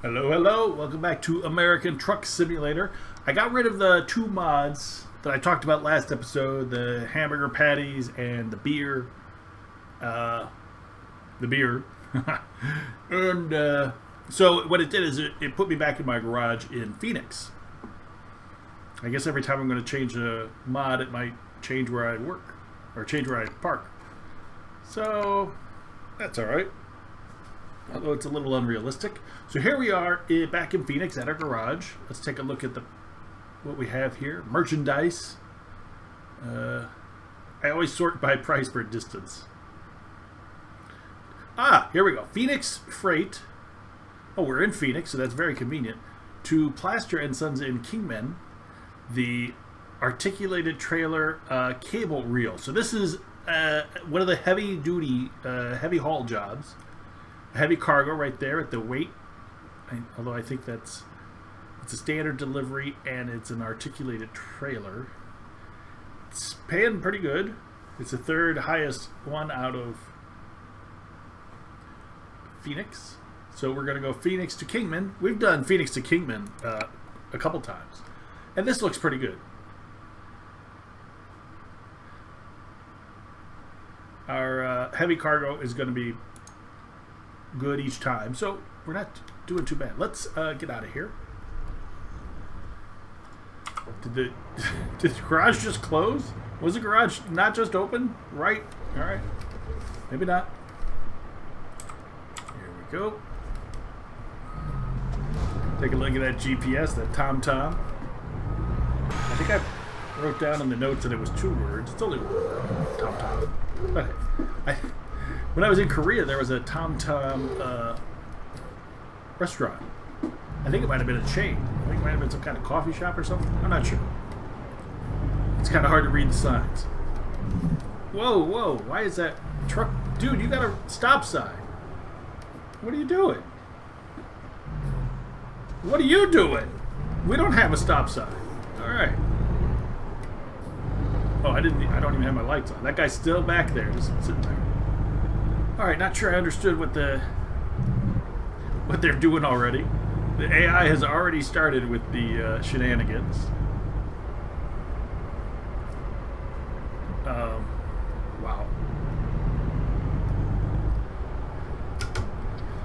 Hello, hello. Welcome back to American Truck Simulator. I got rid of the two mods that I talked about last episode, the hamburger patties and the beer. And so what it did is it put me back in my garage in Phoenix. I guess every time I'm going to change a mod, it might change where I work or change where I park. So that's all right. Although it's a little unrealistic. So here we are back in Phoenix at our garage. Let's take a look at what we have here. Merchandise. I always sort by price per distance. Here we go. Phoenix Freight. Oh, we're in Phoenix, so that's very convenient. To Plaster and Sons in Kingman, the articulated trailer cable reel. So this is one of the heavy-duty, heavy haul jobs. Heavy cargo right there at the weight. Although I think it's a standard delivery and it's an articulated trailer. It's paying pretty good. It's the third highest one out of Phoenix. So we're going to go Phoenix to Kingman. We've done Phoenix to Kingman a couple times. And this looks pretty good. Our heavy cargo is going to be good each time, so we're not doing too bad. Let's get out of here. Did the garage just close? Was the garage not just open? Right. All right. Maybe not. Here we go. Take a look at that GPS, that TomTom. I think I wrote down in the notes that it was 2 words. It's only one. TomTom. But when I was in Korea, there was a TomTom restaurant. I think it might have been a chain. I think it might have been some kind of coffee shop or something. I'm not sure. It's kind of hard to read the signs. Whoa, whoa. Why is that truck? Dude, you got a stop sign. What are you doing? What are you doing? We don't have a stop sign. All right. Oh, I don't even have my lights on. That guy's still back there, just sitting there. All right, not sure I understood what they're doing already. The AI has already started with the shenanigans. Wow.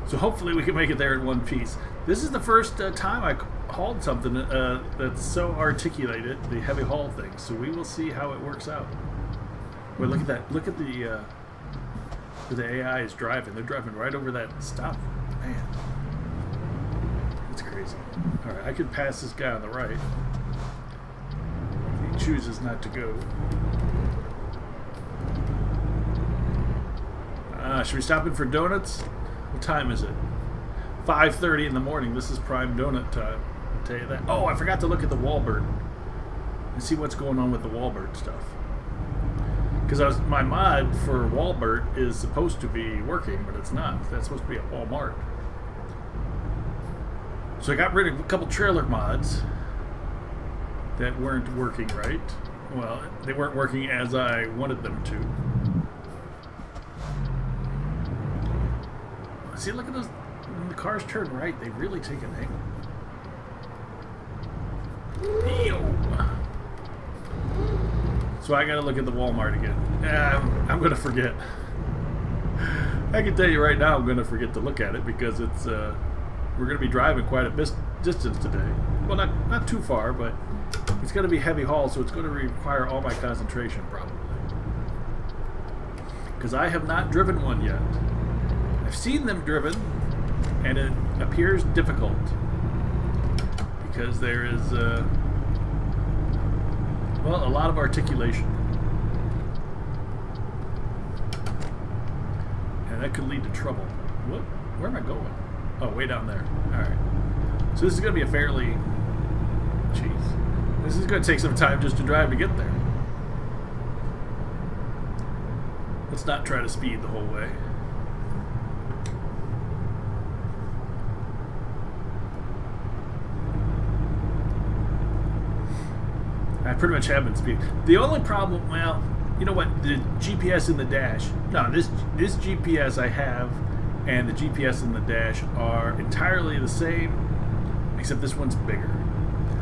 So hopefully we can make it there in one piece. This is the first time I hauled something that's so articulated, the heavy haul thing. So we will see how it works out. Wait, look at that. Look at the AI is driving. They're driving right over that stop. Man. It's crazy. Alright, I could pass this guy on the right. He chooses not to go. Should we stop in for donuts? What time is it? 5:30 in the morning. This is prime donut time. I'll tell you that. Oh, I forgot to look at the Walbert and see what's going on with the Walbert stuff. Because my mod for Walbert is supposed to be working, but it's not. That's supposed to be at Walmart. So I got rid of a couple trailer mods that weren't working right. Well, they weren't working as I wanted them to. See, look at those. When the cars turn right, they really take an angle. Yo. So I gotta look at the Walmart again. I'm gonna forget. I can tell you right now, I'm gonna forget to look at it because it's we're gonna be driving quite a distance today. Well, not too far, but it's gonna be heavy haul, so it's gonna require all my concentration probably. Because I have not driven one yet. I've seen them driven, and it appears difficult because there is well, a lot of articulation. And that could lead to trouble. What? Where am I going? Oh, way down there. Alright. So this is going to be a fairly... Jeez. This is going to take some time just to drive to get there. Let's not try to speed the whole way. I pretty much have been speeding. The only problem, well, you know what? The GPS in the dash. No, this GPS I have and the GPS and the dash are entirely the same, except this one's bigger.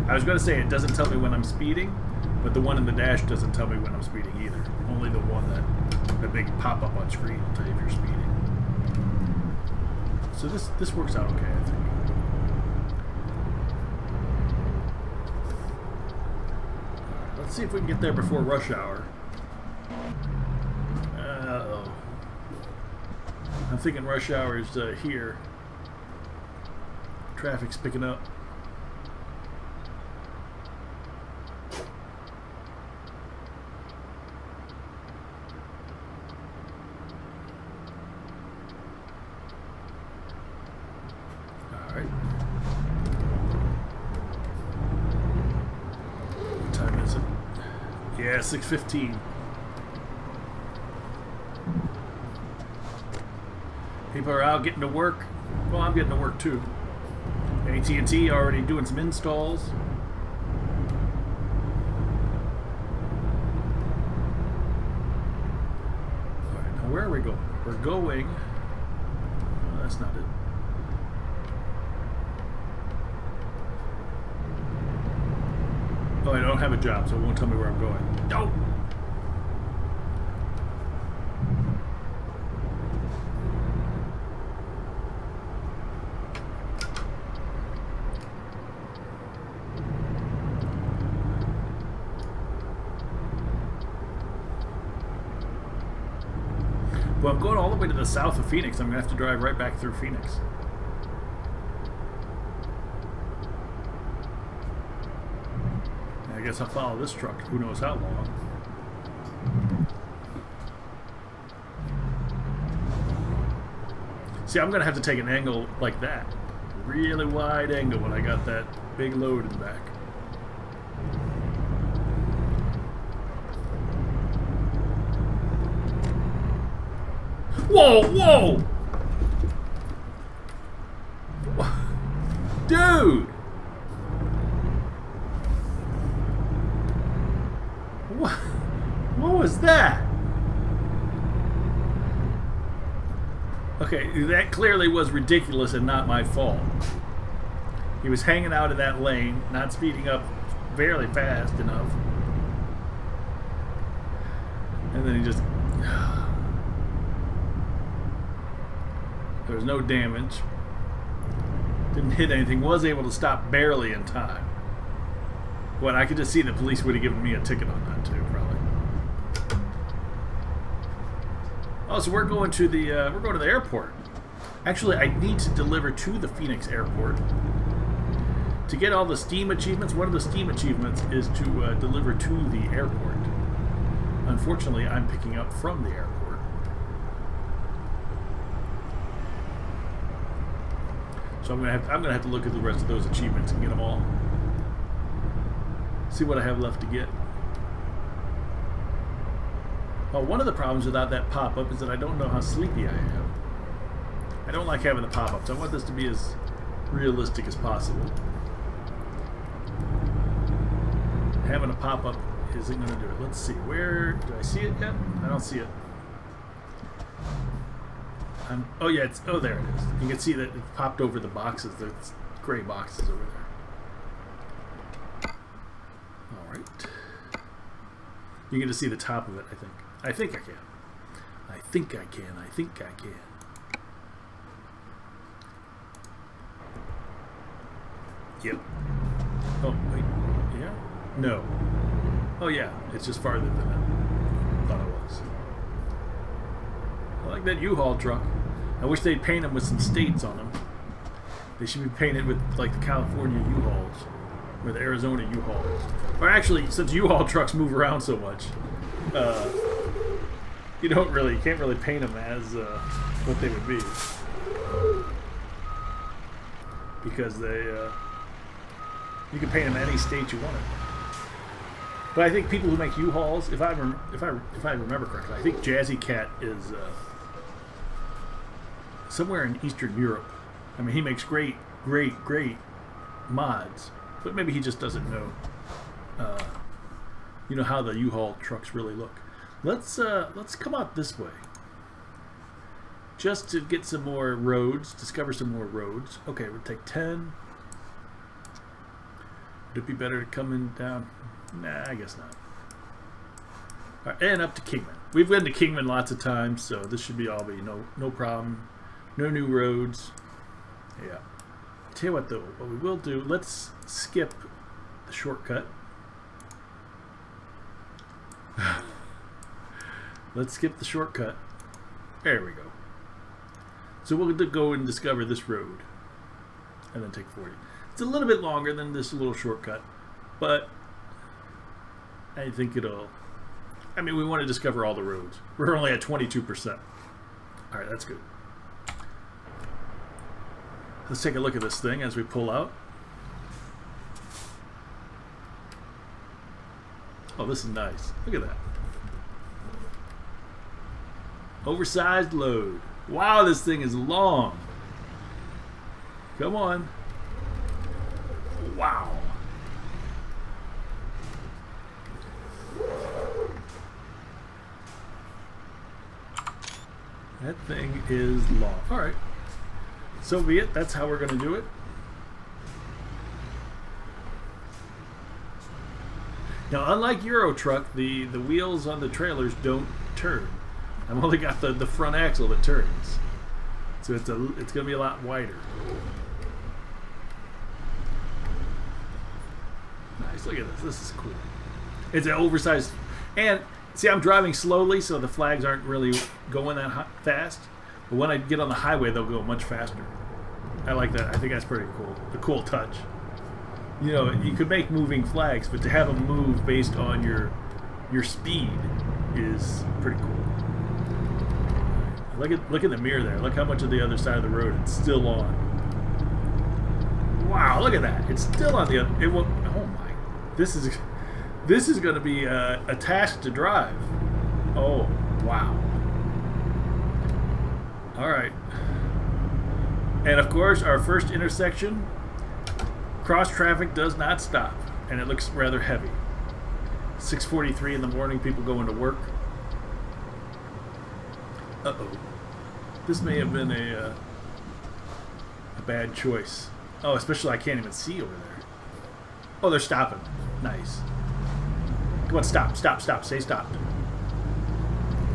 I was going to say it doesn't tell me when I'm speeding, but the one in the dash doesn't tell me when I'm speeding either. Only the one the big pop-up on screen will tell you if you're speeding. So this works out okay, I think. Alright, let's see if we can get there before rush hour. Uh-oh. I'm thinking rush hour is here. Traffic's picking up. Alright. What time is it? Yeah, 6:15. People are out getting to work. Well, I'm getting to work too. AT&T already doing some installs. Alright, now where are we going? We're going... Oh, that's not it. Oh, I don't have a job, so it won't tell me where I'm going. No! Well, I'm going all the way to the south of Phoenix. I'm going to have to drive right back through Phoenix. I guess I'll follow this truck. Who knows how long. See, I'm going to have to take an angle like that. Really wide angle when I got that big load in the back. Whoa, whoa! Dude! What was that? Okay, that clearly was ridiculous and not my fault. He was hanging out in that lane, not speeding up fairly fast enough. And then he just... There was no damage. Didn't hit anything. Was able to stop barely in time. Well, I could just see the police would have given me a ticket on that too, probably. Oh, so we're going to the airport. Actually, I need to deliver to the Phoenix airport to get all the Steam achievements. One of the Steam achievements is to deliver to the airport. Unfortunately, I'm picking up from the airport. So I'm gonna have to look at the rest of those achievements and get them all. See what I have left to get. Oh, one of the problems without that pop-up is that I don't know how sleepy I am. I don't like having the pop-ups. I want this to be as realistic as possible. Having a pop-up isn't going to do it. Let's see. Where... Do I see it yet? I don't see it. Oh, yeah. Oh, there it is. You can see that it popped over the boxes. The gray boxes over there. All right. You can just see the top of it, I think. I think I can. I think I can. I think I can. Yep. Oh, wait. Yeah? No. Oh, yeah. It's just farther than I thought it was. I like that U-Haul truck. I wish they'd paint them with some states on them. They should be painted with, like, the California U-Hauls. Or the Arizona U-Hauls. Or actually, since U-Haul trucks move around so much, you can't really paint them as what they would be. Because they, you can paint them any state you wanted. But I think people who make U-Hauls, if I remember correctly, I think Jazzy Cat is somewhere in Eastern Europe. I mean, he makes great mods, but maybe he just doesn't know, how the U-Haul trucks really look. Let's come out this way. just to get some more roads, discover some more roads. Okay, we'll take 10. Would it be better to come in down? Nah, I guess not. All right, and up to Kingman. We've been to Kingman lots of times, so this should be no problem. No new roads. Yeah. Tell you what, though, what we will do, let's skip the shortcut. Let's skip the shortcut. There we go. So we'll go and discover this road, and then take 40. It's a little bit longer than this little shortcut, but I think it'll... I mean, we want to discover all the roads. We're only at 22%. All right, that's good. Let's take a look at this thing as we pull out. Oh, this is nice. Look at that. Oversized load. Wow, this thing is long. Come on. Wow. That thing is long. All right. So be it. That's how we're going to do it. Now, unlike Euro Truck, the wheels on the trailers don't turn. I've only got the front axle that turns. So it's going to be a lot wider. Nice. Look at this. This is cool. It's an oversized... And, see, I'm driving slowly, so the flags aren't really going that fast. But when I get on the highway, they'll go much faster. I like that. I think that's pretty cool. A cool touch. You know, you could make moving flags, but to have them move based on your speed is pretty cool. Look at the mirror there. Look how much of the other side of the road it's still on. Wow, look at that. It's still on the other. It will. Oh my! This is going to be a task to drive. Oh wow! All right. And of course, our first intersection, cross traffic does not stop, and it looks rather heavy. 6:43 in the morning, people going to work. Uh-oh. This may have been a bad choice. Oh, especially I can't even see over there. Oh, they're stopping. Nice. Come on, stop, stop, stop. Say stopped.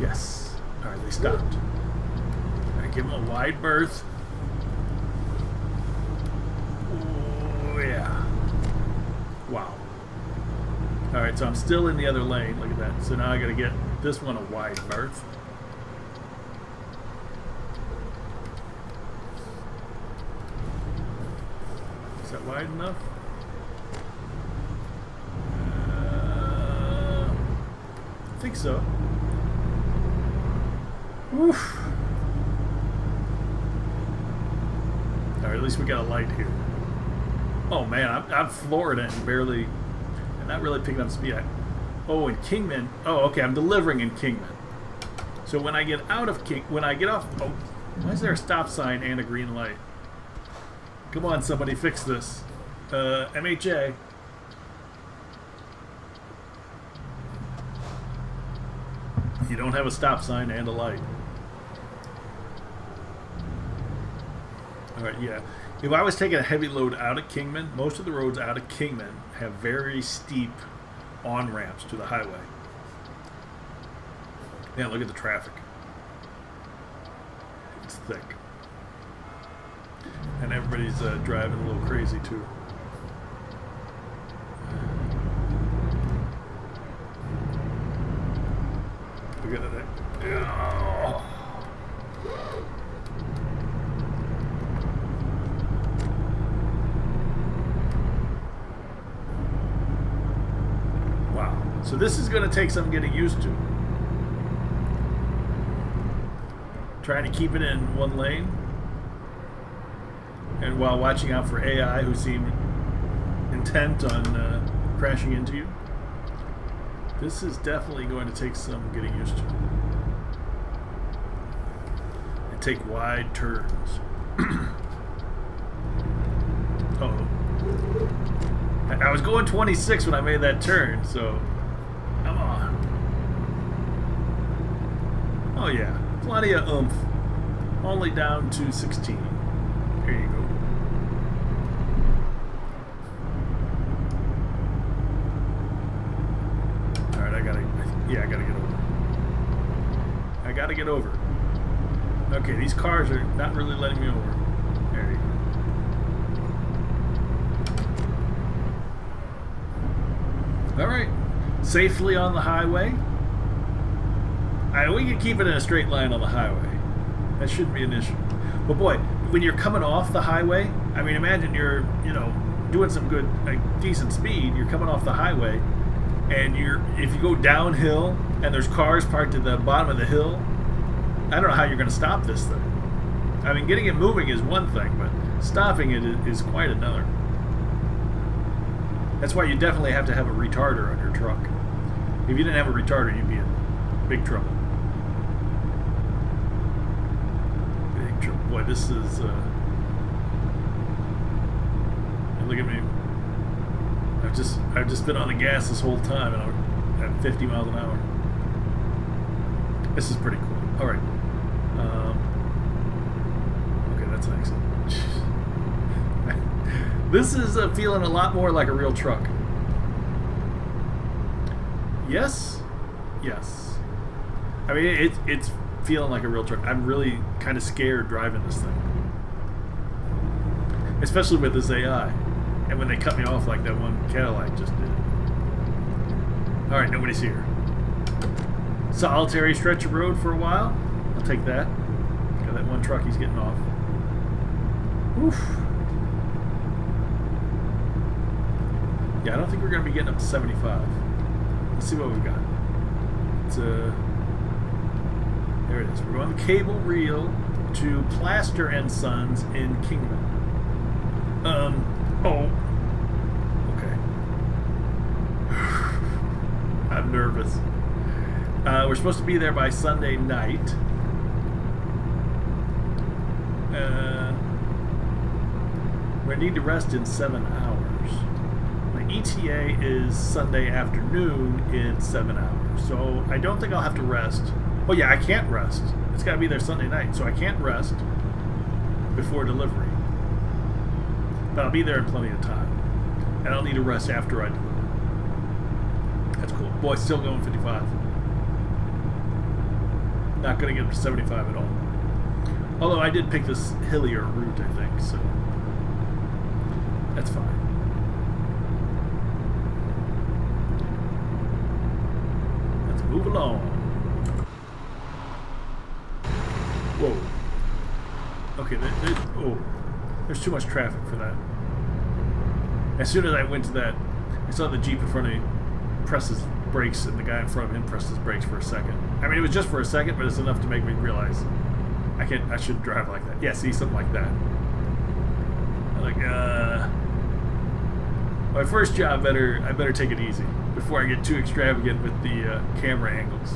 Yes. All right, they stopped. All right, give them a wide berth. Oh, yeah. Wow. All right, so I'm still in the other lane. Look at that. So now I got to get this one a wide berth. Is that wide enough? I think so. Oof. All right, at least we got a light here. Oh man, I'm flooring it and barely, and not really picking up speed. Oh, in Kingman. Oh, okay, I'm delivering in Kingman. So when I get out of when I get off, oh, why is there a stop sign and a green light? Come on, somebody fix this. MHA. You don't have a stop sign and a light. All right, yeah. If I was taking a heavy load out of Kingman, most of the roads out of Kingman have very steep on-ramps to the highway. Yeah, look at the traffic. It's thick. And everybody's driving a little crazy, too. Look at that. Oh. Wow. So this is going to take some getting used to. Trying to keep it in one lane. And while watching out for AI who seem intent on crashing into you. This is definitely going to take some getting used to. And take wide turns. Oh. I was going 26 when I made that turn, so come on. Oh yeah, plenty of oomph. only down to 16. There you go. Alright, I gotta get over. I gotta get over. Okay, these cars are not really letting me over. There you go. Alright. Safely on the highway. We can keep it in a straight line on the highway. That shouldn't be an issue. But boy, when you're coming off the highway, I mean, imagine you're, doing some good, decent speed. You're coming off the highway, and if you go downhill and there's cars parked at the bottom of the hill, I don't know how you're going to stop this thing. I mean, getting it moving is one thing, but stopping it is quite another. That's why you definitely have to have a retarder on your truck. If you didn't have a retarder, you'd be in big trouble. Big trouble. Boy, this is... look at me. I've just been on the gas this whole time, and I'm at 50 miles an hour. This is pretty cool. All right. Okay, that's an exit. This is feeling a lot more like a real truck. Yes. I mean, it's feeling like a real truck. I'm really kind of scared driving this thing, especially with this AI. And when they cut me off like that one Cadillac just did. All right, nobody's here. Solitary stretch of road for a while. I'll take that. Got that one truck he's getting off. Oof. Yeah, I don't think we're going to be getting up to 75. Let's see what we've got. It's there it is. We're going cable reel to Plaster and Sons in Kingman. Oh. Okay. I'm nervous. We're supposed to be there by Sunday night. We need to rest in 7 hours. My ETA is Sunday afternoon in 7 hours. So I don't think I'll have to rest. Oh yeah, I can't rest. It's got to be there Sunday night. So I can't rest before delivery. But I'll be there in plenty of time. And I'll need to rest after I deliver. That's cool. Boy, still going 55. Not going to get up to 75 at all. Although I did pick this hillier route, I think, so that's fine. Let's move along. Whoa. Okay, there's too much traffic for that. As soon as I went to that, I saw the Jeep in front of me press his brakes, and the guy in front of him pressed his brakes for a second. I mean, it was just for a second, but it's enough to make me realize I shouldn't drive like that. Yeah, see, something like that. I'm like, my first job, I better take it easy before I get too extravagant with the camera angles.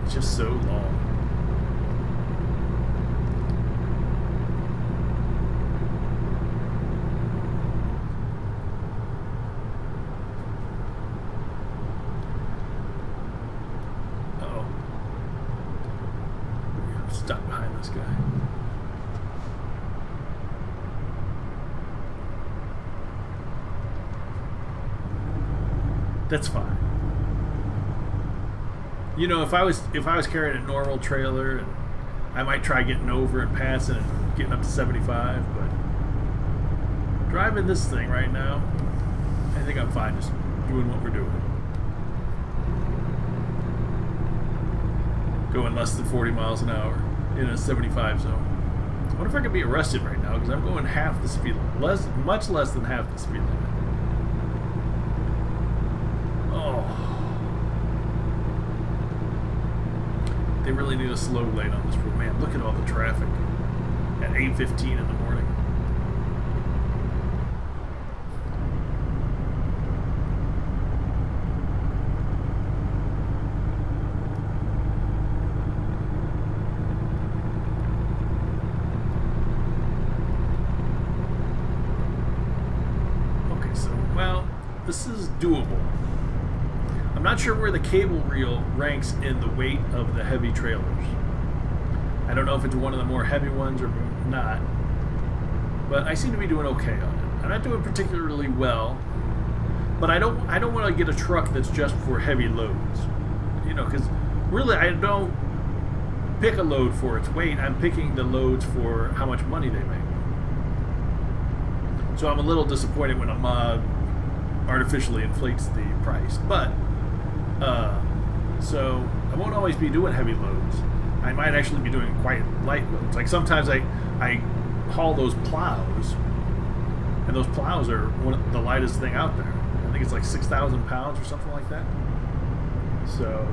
It's just so long. Stuck behind this guy. That's fine. You know, if I was carrying a normal trailer, and I might try getting over and passing and getting up to 75, but driving this thing right now, I think I'm fine just doing what we're doing. Going less than 40 miles an hour in a 75 zone. I wonder if I could be arrested right now because I'm going half the speed limit. Much less than half the speed limit. Oh. They really need a slow lane on this road. Man, look at all the traffic at 8:15 in the morning. This is doable. I'm not sure where the cable reel ranks in the weight of the heavy trailers. I don't know if it's one of the more heavy ones or not, but I seem to be doing okay on it. I'm not doing particularly well, but I don't want to get a truck that's just for heavy loads, because really I don't pick a load for its weight. I'm picking the loads for how much money they make. So I'm a little disappointed when a mod artificially inflates the price, but so I won't always be doing heavy loads. I might actually be doing quite light loads. Like sometimes I haul those plows, and those plows are the lightest thing out there. I think it's like 6,000 pounds or something like that. So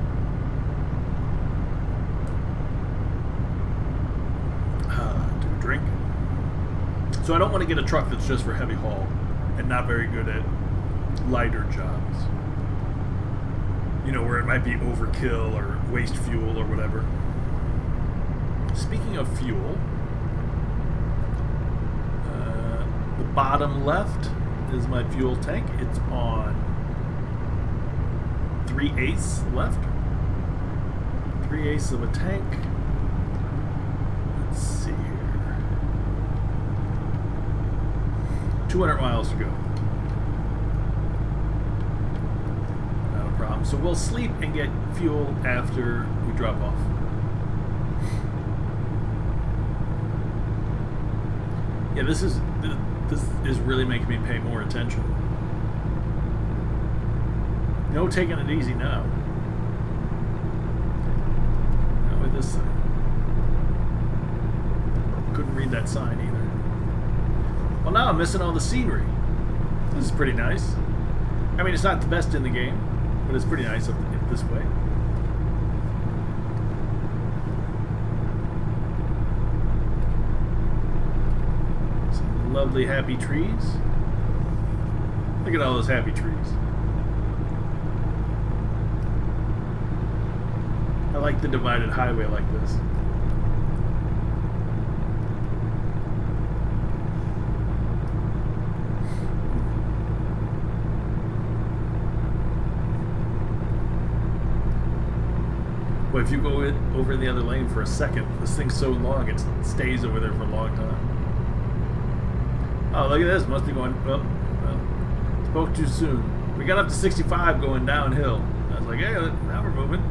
do a drink. So I don't want to get a truck that's just for heavy haul and not very good at lighter jobs. Where it might be overkill or waste fuel or whatever. Speaking of fuel, the bottom left is my fuel tank. It's on 3/8 left. 3/8 of a tank. Let's see here. 200 miles to go. Not a problem. So we'll sleep and get fuel after we drop off. Yeah, this is really making me pay more attention. No taking it easy now. Not with this thing. Couldn't read that sign either. Well, now I'm missing all the scenery. This is pretty nice. I mean, it's not the best in the game, but it's pretty nice up this way. Lovely happy trees. Look at all those happy trees. I like the divided highway like this. But if you go over in the other lane for a second, this thing's so long it stays over there for a long time. Oh, look at this. Must be going, well, spoke too soon. We got up to 65 going downhill. I was like, hey, now we're moving.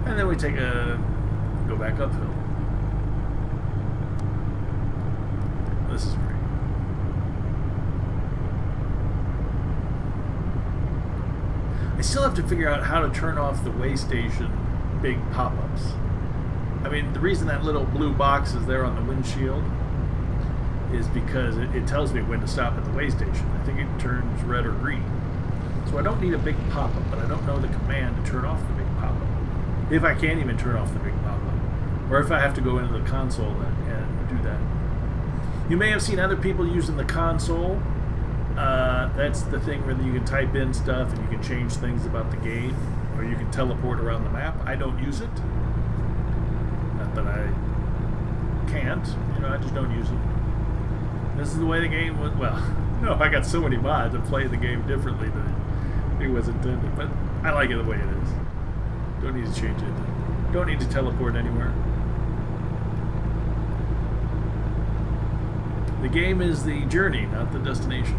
And then we go back uphill. This is great. I still have to figure out how to turn off the way station big pop-ups. I mean, the reason that little blue box is there on the windshield is because it tells me when to stop at the way station. I think it turns red or green. So I don't need a big pop-up, but I don't know the command to turn off the big pop-up. If I can't even turn off the big pop-up. Or if I have to go into the console and do that. You may have seen other people using the console. That's the thing where you can type in stuff and you can change things about the game. Or you can teleport around the map. I don't use it. Not that I can't. I just don't use it. This is the way the game was. Well, no, I got so many mods that play the game differently than it was intended. But I like it the way it is. Don't need to change it. Don't need to teleport anywhere. The game is the journey, not the destination.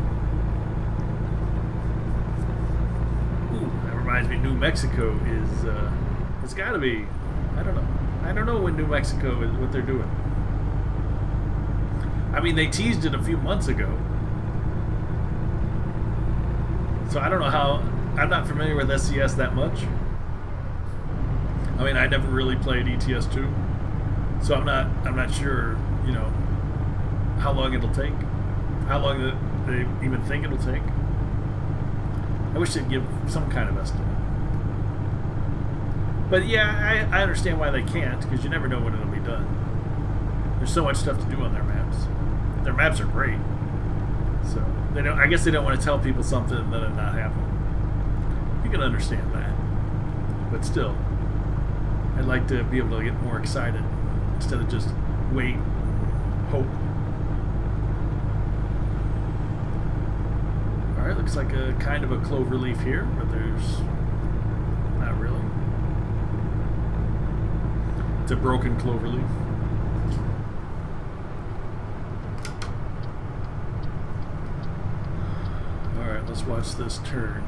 Ooh, that reminds me, New Mexico is, it's gotta be, I don't know. I don't know when New Mexico is, what they're doing. I mean, they teased it a few months ago. So I don't know how, I'm not familiar with SCS that much. I mean, I never really played ETS2. So I'm not sure, how long it'll take. How long they even think it'll take. I wish they'd give some kind of estimate. But yeah, I understand why they can't, because you never know when it'll be done. There's so much stuff to do on their maps. Their maps are great. So I guess they don't want to tell people something and let it not happen. You can understand that. But still, I'd like to be able to get more excited instead of just wait, hope. Alright, looks like a kind of a clover leaf here, but there's not really. It's a broken clover leaf. Alright, let's watch this turn.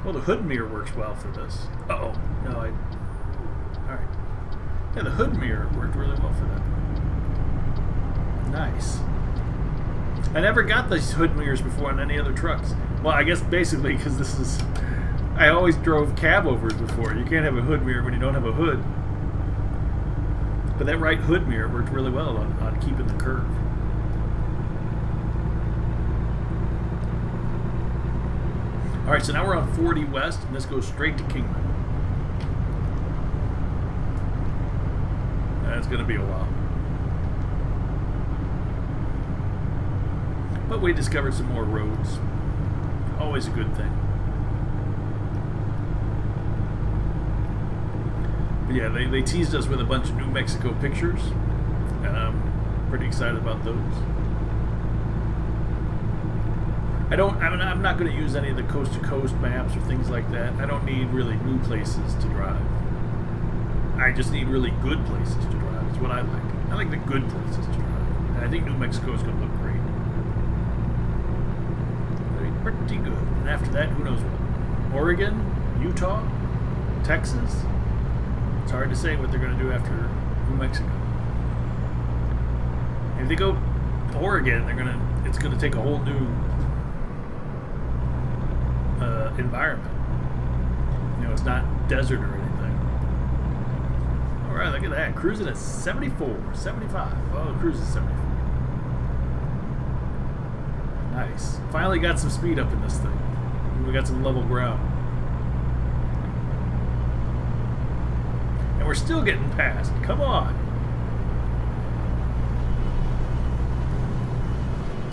Well, the hood mirror works well for this. Uh-oh. No, alright. Yeah, the hood mirror worked really well for that. Nice. I never got these hood mirrors before on any other trucks. Well, I guess basically because this is... I always drove cab overs before. You can't have a hood mirror when you don't have a hood. But that right hood mirror worked really well on keeping the curve. Alright, so now we're on 40 West, and this goes straight to Kingman. That's going to be a while. But we discovered some more roads. Always a good thing. But yeah, they teased us with a bunch of New Mexico pictures, and I'm pretty excited about those. I'm not going to use any of the coast-to-coast maps or things like that. I don't need really new places to drive. I just need really good places to drive. It's what I like. I like the good places to drive. And I think New Mexico is going to look great. It'll be pretty good. And after that, who knows what? Oregon? Utah? Texas? It's hard to say what they're going to do after New Mexico. If they go to Oregon, it's going to take a whole new environment. You know, it's not desert or anything. Alright, look at that. Cruising at 74, 75. Oh, the cruise is 74. Nice. Finally got some speed up in this thing. We got some level ground. And we're still getting past. Come on.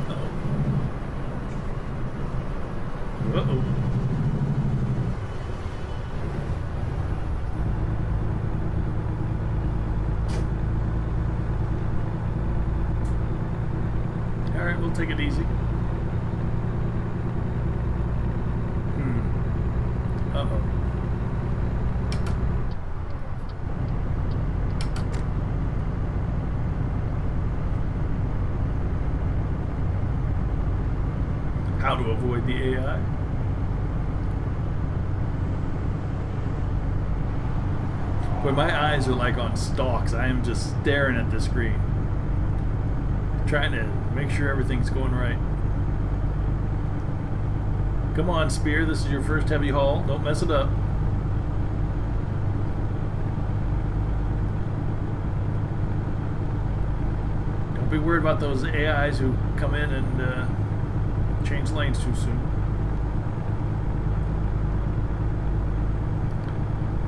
Uh-oh. Uh-oh. Alright, we'll take it easy. Uh-oh. How to avoid the AI. Boy, my eyes are like on stalks. I am just staring at the screen, trying to make sure everything's going right. Come on, Spear. This is your first heavy haul. Don't mess it up. Don't be worried about those AIs who come in and change lanes too soon.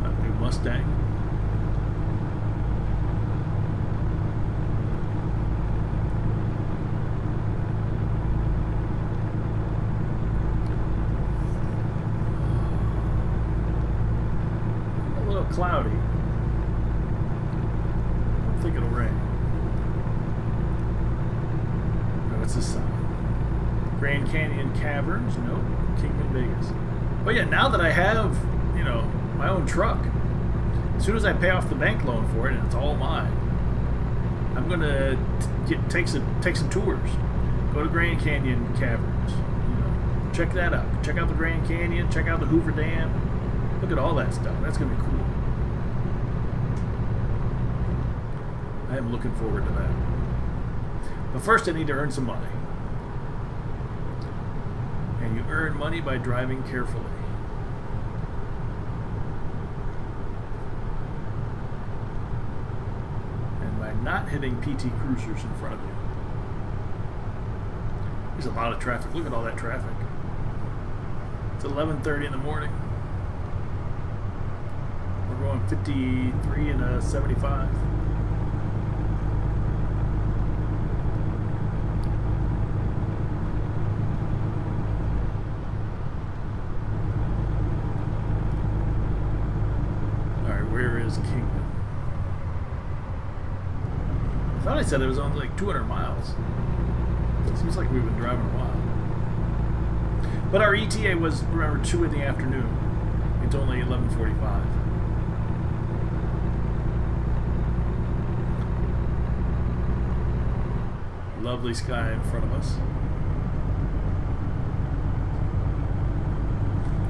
A new Mustang. Cloudy. I don't think it'll rain. Oh, what's this sign? Grand Canyon Caverns? Nope. Kingman, Vegas. But yeah, now that I have, you know, my own truck, as soon as I pay off the bank loan for it and it's all mine, I'm gonna take some tours. Go to Grand Canyon Caverns. You know, check that out. Check out the Grand Canyon. Check out the Hoover Dam. Look at all that stuff. That's gonna be cool. I am looking forward to that. But first I need to earn some money. And you earn money by driving carefully. And by not hitting PT Cruisers in front of you. There's a lot of traffic. Look at all that traffic. It's 11:30 in the morning. We're going 53 and a 75. Kingman. I thought I said it was only like 200 miles. Seems like we've been driving a while. But our ETA was, remember, 2 in the afternoon. It's only 11:45. Lovely sky in front of us.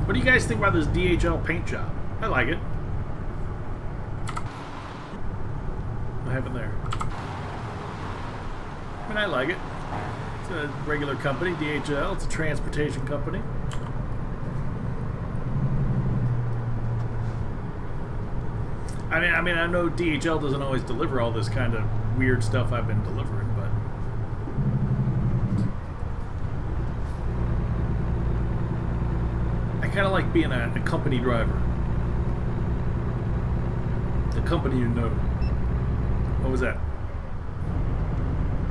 What do you guys think about this DHL paint job? I like it. What happened there? I mean, I like it. It's a regular company, DHL. It's a transportation company. I mean, I know DHL doesn't always deliver all this kind of weird stuff I've been delivering, but I kind of like being a company driver. The company you know. What was that?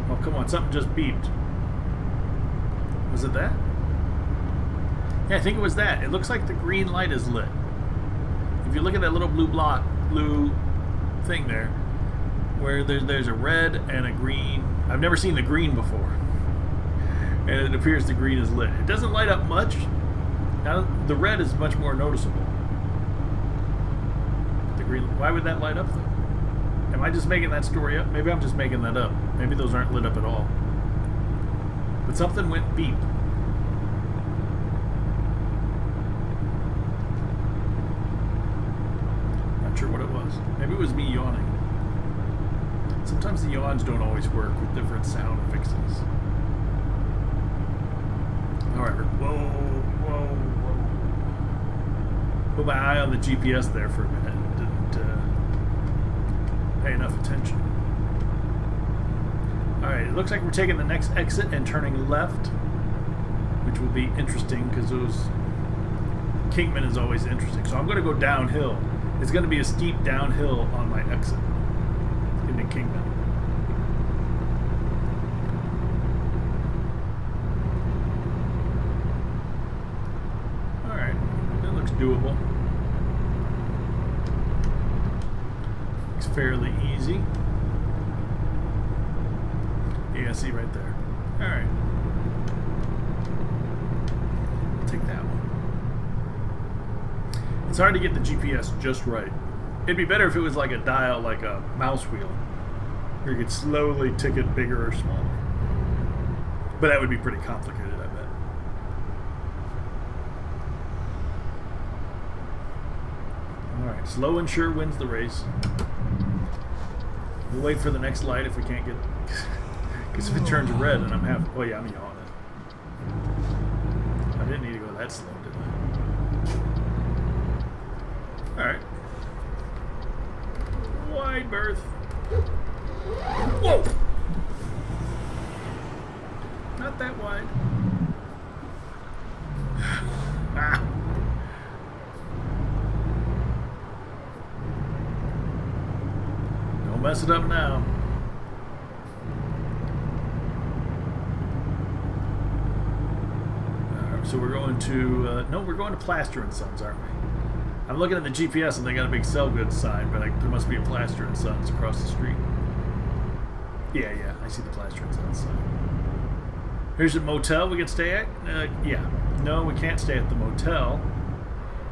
Oh, come on. Something just beeped. Was it that? Yeah, I think it was that. It looks like the green light is lit. If you look at that little blue thing there, where there's a red and a green. I've never seen the green before. And it appears the green is lit. It doesn't light up much. Now, the red is much more noticeable. The green, why would that light up though? Am I just making that story up? Maybe I'm just making that up. Maybe those aren't lit up at all. But something went beep. Not sure what it was. Maybe it was me yawning. Sometimes the yawns don't always work with different sound fixes. Alright, whoa. Put my eye on the GPS there for a minute and didn't pay enough attention. Alright, it looks like we're taking the next exit and turning left, which will be interesting because Kingman is always interesting. So I'm going to go downhill. It's going to be a steep downhill on my exit into Kingman. Alright, that looks doable. Looks fairly easy. Yeah, see right there. Alright. I'll take that one. It's hard to get the GPS just right. It'd be better if it was like a dial, like a mouse wheel, where you could slowly tick it bigger or smaller. But that would be pretty complicated, I bet. Alright, slow and sure wins the race. We'll wait for the next light if we can't get... Because if it turns red and I'm half... Oh yeah, I'm yawning. I didn't need to go that slow, did I? Alright. Wide berth. Whoa! Not that wide. Ah. Don't mess it up now. So we're going to, no, we're going to Plaster & Sons, aren't we? I'm looking at the GPS and they got a big sell goods sign, but there must be a Plaster & Sons across the street. Yeah, I see the Plaster & Sons sign. Here's a motel we can stay at. Yeah, no, we can't stay at the motel,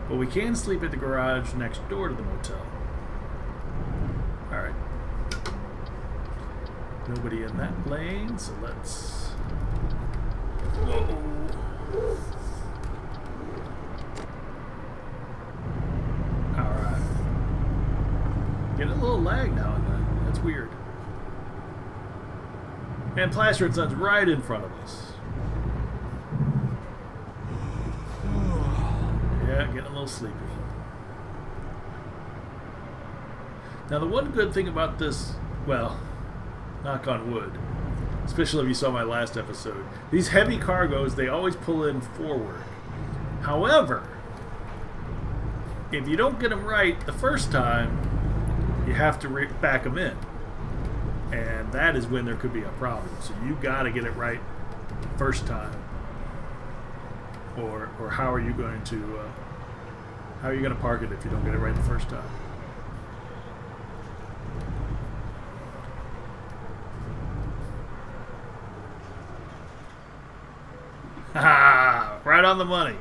but we can sleep at the garage next door to the motel. All right. Nobody in that lane, so let's... Whoa. Alright. Getting a little lag now and then. That's weird. And Plaster & Sons right in front of us. Yeah, getting a little sleepy. Now the one good thing about this, well, knock on wood, especially if you saw my last episode, these heavy cargoes, they always pull in forward. However, if you don't get them right the first time, you have to back them in. And that is when there could be a problem. So you got to get it right the first time. Or how are you going to park it if you don't get it right the first time? Right on the money.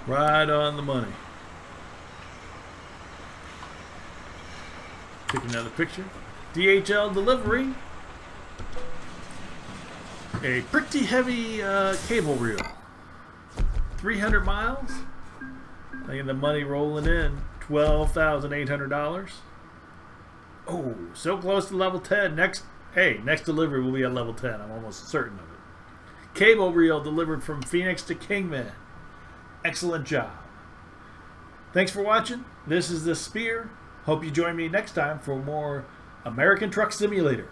Right on the money. Take another picture. DHL delivery. A pretty heavy cable reel. 300 miles. Look at the money rolling in. $12,800. Oh, so close to level 10. Next delivery will be at level 10. I'm almost certain of it. Cable reel delivered from Phoenix to Kingman. Excellent job. Thanks for watching. This is The Spear. Hope you join me next time for more American Truck Simulator.